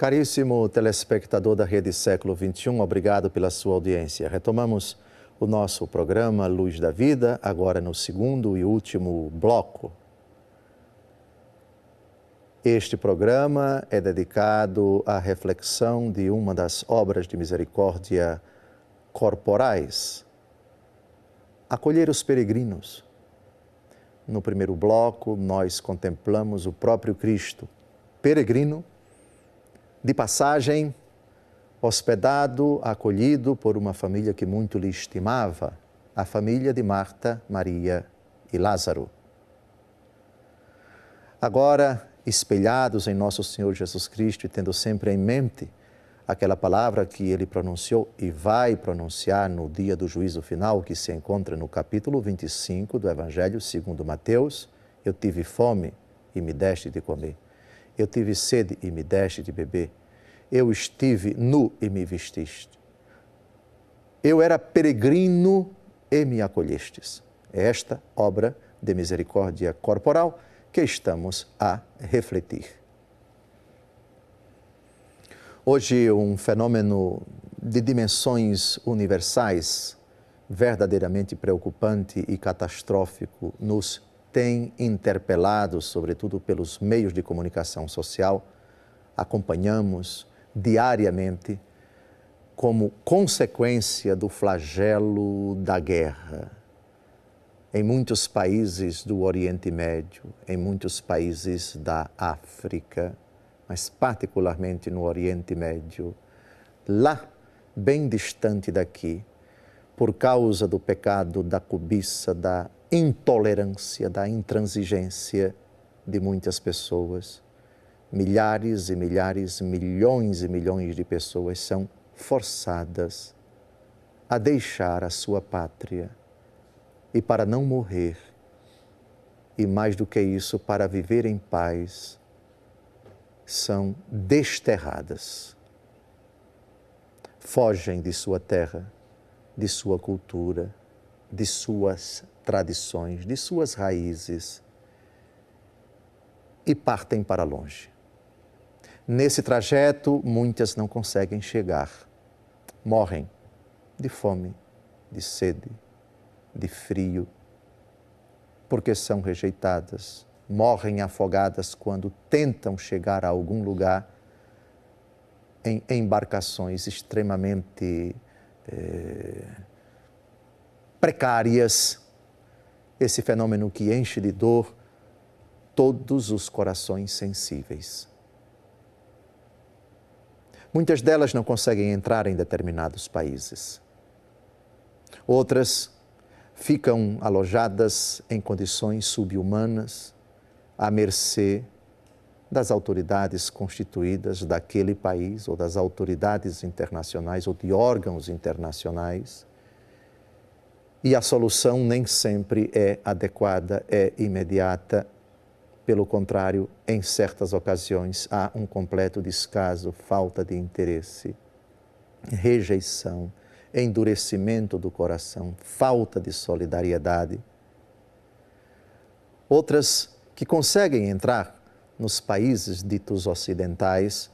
Caríssimo telespectador da Rede Século XXI, obrigado pela sua audiência. Retomamos o nosso programa Luz da Vida, agora no segundo e último bloco. Este programa é dedicado à reflexão de uma das obras de misericórdia corporais, acolher os peregrinos. No primeiro bloco, nós contemplamos o próprio Cristo, peregrino, de passagem, hospedado, acolhido por uma família que muito lhe estimava, a família de Marta, Maria e Lázaro. Agora, espelhados em nosso Senhor Jesus Cristo e tendo sempre em mente aquela palavra que ele pronunciou e vai pronunciar no dia do juízo final, que se encontra no capítulo 25 do Evangelho segundo Mateus: eu tive fome e me deste de comer. Eu tive sede e me deste de beber. Eu estive nu e me vestiste. Eu era peregrino e me acolhestes. É esta obra de misericórdia corporal que estamos a refletir. Hoje, um fenômeno de dimensões universais, verdadeiramente preocupante e catastrófico, nos tem interpelado, sobretudo pelos meios de comunicação social. Acompanhamos diariamente como consequência do flagelo da guerra. Em muitos países do Oriente Médio, em muitos países da África, mas particularmente no Oriente Médio, lá, bem distante daqui, por causa do pecado da cobiça, da intolerância, da intransigência de muitas pessoas, milhares e milhares, milhões e milhões de pessoas são forçadas a deixar a sua pátria e para não morrer, e mais do que isso, para viver em paz, são desterradas. Fogem de sua terra, de sua cultura, de suas tradições, de suas raízes e partem para longe. Nesse trajeto, muitas não conseguem chegar. Morrem de fome, de sede, de frio, porque são rejeitadas. Morrem afogadas quando tentam chegar a algum lugar em embarcações extremamente precárias. Esse fenômeno que enche de dor todos os corações sensíveis. Muitas delas não conseguem entrar em determinados países. Outras ficam alojadas em condições subhumanas, à mercê das autoridades constituídas daquele país, ou das autoridades internacionais, ou de órgãos internacionais. E a solução nem sempre é adequada, é imediata. Pelo contrário, em certas ocasiões, há um completo descaso, falta de interesse, rejeição, endurecimento do coração, falta de solidariedade. Outras que conseguem entrar nos países ditos ocidentais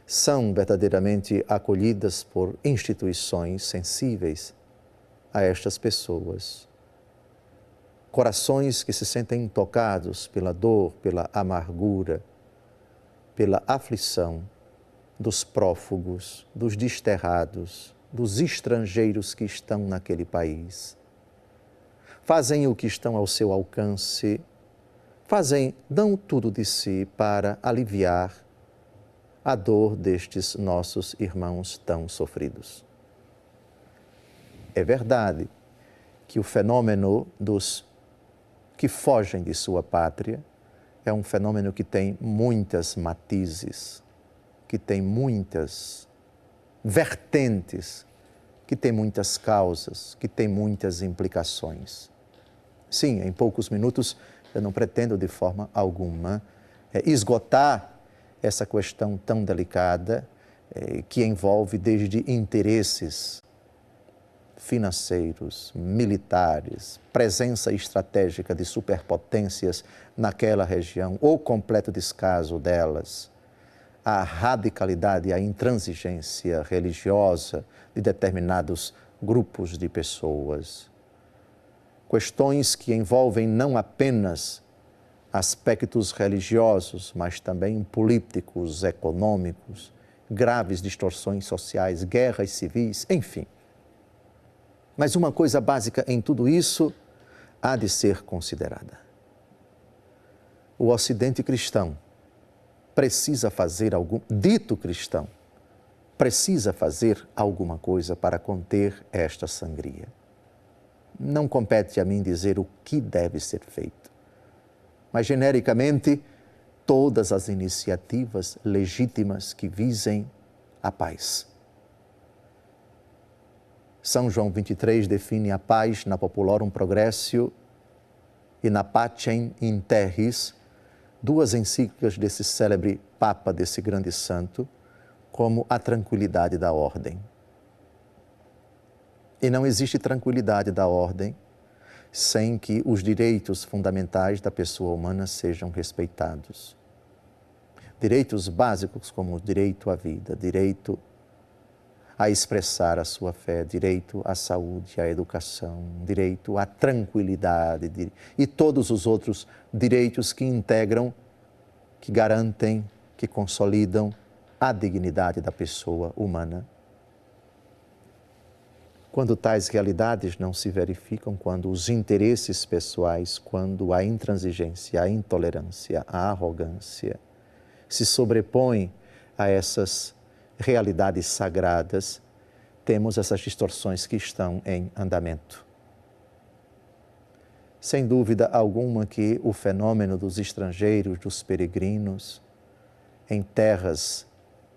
são verdadeiramente acolhidas por instituições sensíveis a estas pessoas. Corações que se sentem tocados pela dor, pela amargura, pela aflição dos prófugos, dos desterrados, dos estrangeiros que estão naquele país. Fazem o que estão ao seu alcance, dão tudo de si para aliviar a dor destes nossos irmãos tão sofridos. É verdade que o fenômeno dos que fogem de sua pátria é um fenômeno que tem muitas matizes, que tem muitas vertentes, que tem muitas causas, que tem muitas implicações. Sim, em poucos minutos eu não pretendo de forma alguma esgotar essa questão tão delicada que envolve desde interesses financeiros, militares, presença estratégica de superpotências naquela região ou completo descaso delas, a radicalidade, a intransigência religiosa de determinados grupos de pessoas. Questões que envolvem não apenas aspectos religiosos, mas também políticos, econômicos, graves distorções sociais, guerras civis, enfim. Mas uma coisa básica em tudo isso há de ser considerada. O Ocidente cristão precisa fazer dito cristão, precisa fazer alguma coisa para conter esta sangria. Não compete a mim dizer o que deve ser feito, mas genericamente, todas as iniciativas legítimas que visem a paz. São João 23 define a paz na Populorum Progressio e na Pacem in Terris, duas encíclicas desse célebre Papa, desse grande santo, como a tranquilidade da ordem. E não existe tranquilidade da ordem sem que os direitos fundamentais da pessoa humana sejam respeitados. Direitos básicos como o direito à vida, direito a expressar a sua fé, direito à saúde, à educação, direito à tranquilidade e todos os outros direitos que integram, que garantem, que consolidam a dignidade da pessoa humana. Quando tais realidades não se verificam, quando os interesses pessoais, quando a intransigência, a intolerância, a arrogância se sobrepõem a essas realidades sagradas, temos essas distorções que estão em andamento. Sem dúvida alguma que o fenômeno dos estrangeiros, dos peregrinos, em terras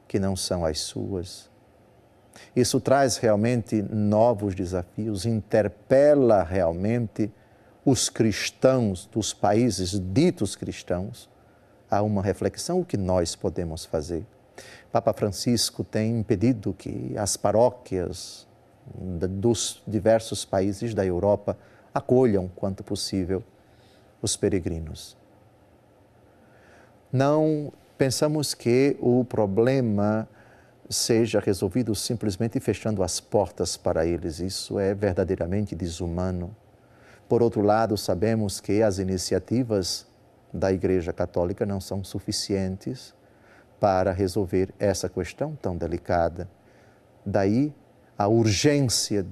que não são as suas, isso traz realmente novos desafios, interpela realmente os cristãos dos países ditos cristãos a uma reflexão, o que nós podemos fazer. Papa Francisco tem pedido que as paróquias dos diversos países da Europa acolham, quanto possível, os peregrinos. Não pensamos que o problema seja resolvido simplesmente fechando as portas para eles. Isso é verdadeiramente desumano. Por outro lado, sabemos que as iniciativas da Igreja Católica não são suficientes para resolver essa questão tão delicada. Daí a urgência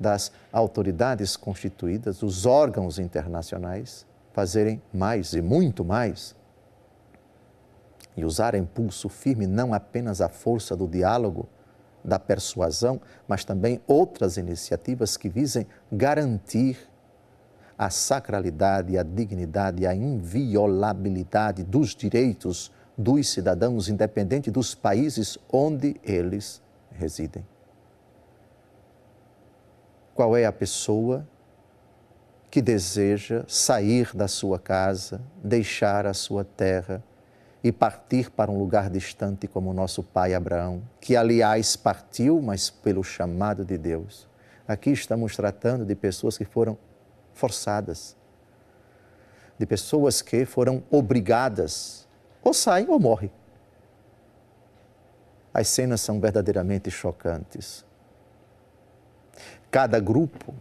das autoridades constituídas, dos órgãos internacionais, fazerem mais e muito mais e usarem pulso firme não apenas a força do diálogo, da persuasão, mas também outras iniciativas que visem garantir a sacralidade, a dignidade, a inviolabilidade dos direitos dos cidadãos, independente dos países onde eles residem. Qual é a pessoa que deseja sair da sua casa, deixar a sua terra e partir para um lugar distante como o nosso pai Abraão, que aliás partiu, mas pelo chamado de Deus? Aqui estamos tratando de pessoas que foram forçadas, de pessoas que foram obrigadas, ou saem ou morrem. As cenas são verdadeiramente chocantes. Cada grupo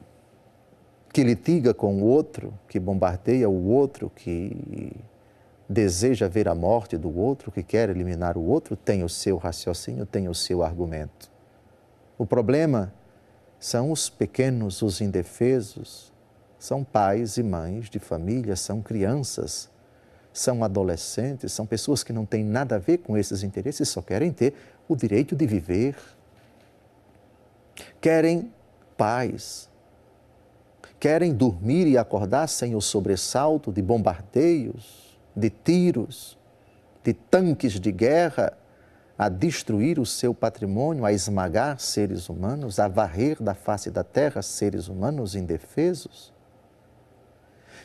que litiga com o outro, que bombardeia o outro, que deseja ver a morte do outro, que quer eliminar o outro, tem o seu raciocínio, tem o seu argumento. O problema são os pequenos, os indefesos, são pais e mães de família, são crianças, são adolescentes, são pessoas que não têm nada a ver com esses interesses, só querem ter o direito de viver. Querem paz, querem dormir e acordar sem o sobressalto de bombardeios, de tiros, de tanques de guerra a destruir o seu patrimônio, a esmagar seres humanos, a varrer da face da terra seres humanos indefesos.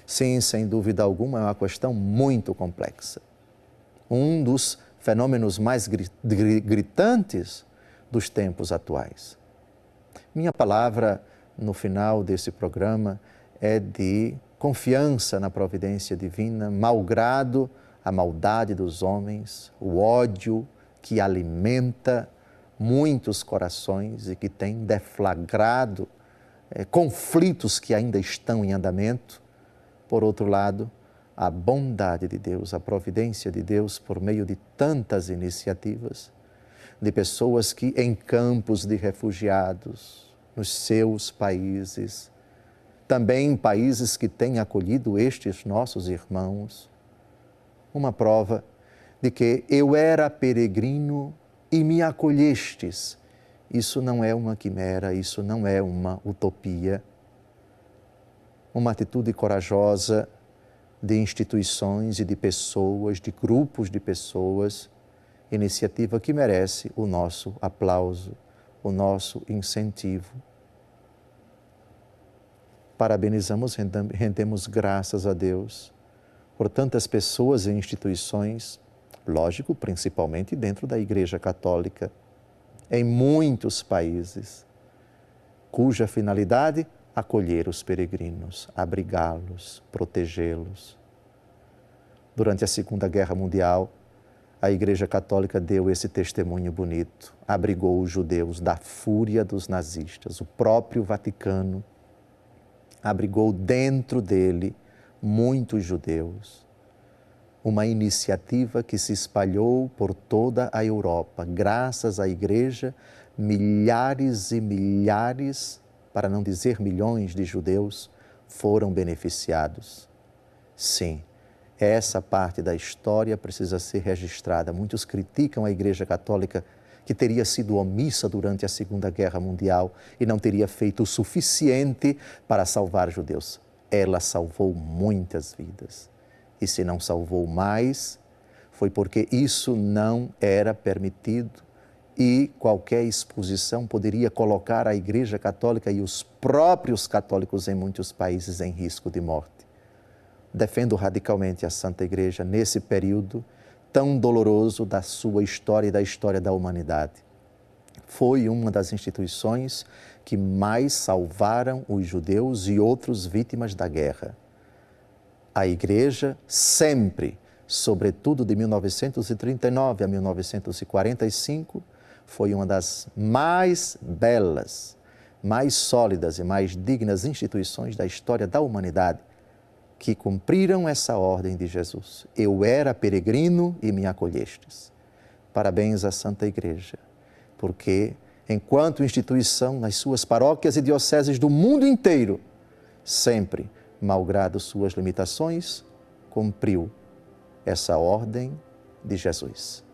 Sim, sem dúvida alguma, é uma questão muito complexa. Um dos fenômenos mais gritantes dos tempos atuais. Minha palavra no final desse programa é de confiança na providência divina, malgrado a maldade dos homens, o ódio que alimenta muitos corações e que tem deflagrado conflitos que ainda estão em andamento. Por outro lado, a bondade de Deus, a providência de Deus por meio de tantas iniciativas, de pessoas que em campos de refugiados, nos seus países, também em países que têm acolhido estes nossos irmãos, uma prova de que eu era peregrino e me acolhestes. Isso não é uma quimera, isso não é uma utopia. Uma atitude corajosa de instituições e de pessoas, de grupos de pessoas, iniciativa que merece o nosso aplauso, o nosso incentivo. Parabenizamos, rendemos graças a Deus por tantas pessoas e instituições, lógico, principalmente dentro da Igreja Católica, em muitos países, cuja finalidade acolher os peregrinos, abrigá-los, protegê-los. Durante a Segunda Guerra Mundial, a Igreja Católica deu esse testemunho bonito, abrigou os judeus da fúria dos nazistas. O próprio Vaticano abrigou dentro dele muitos judeus. Uma iniciativa que se espalhou por toda a Europa. Graças à Igreja, milhares e milhares, para não dizer milhões de judeus, foram beneficiados. Sim, essa parte da história precisa ser registrada. Muitos criticam a Igreja Católica que teria sido omissa durante a Segunda Guerra Mundial e não teria feito o suficiente para salvar judeus. Ela salvou muitas vidas. E se não salvou mais, foi porque isso não era permitido e qualquer exposição poderia colocar a Igreja Católica e os próprios católicos em muitos países em risco de morte. Defendo radicalmente a Santa Igreja nesse período tão doloroso da sua história e da história da humanidade. Foi uma das instituições que mais salvaram os judeus e outras vítimas da guerra. A Igreja sempre, sobretudo de 1939 a 1945, foi uma das mais belas, mais sólidas e mais dignas instituições da história da humanidade que cumpriram essa ordem de Jesus. Eu era peregrino e me acolhestes. Parabéns à Santa Igreja, porque enquanto instituição nas suas paróquias e dioceses do mundo inteiro, sempre, malgrado suas limitações, cumpriu essa ordem de Jesus.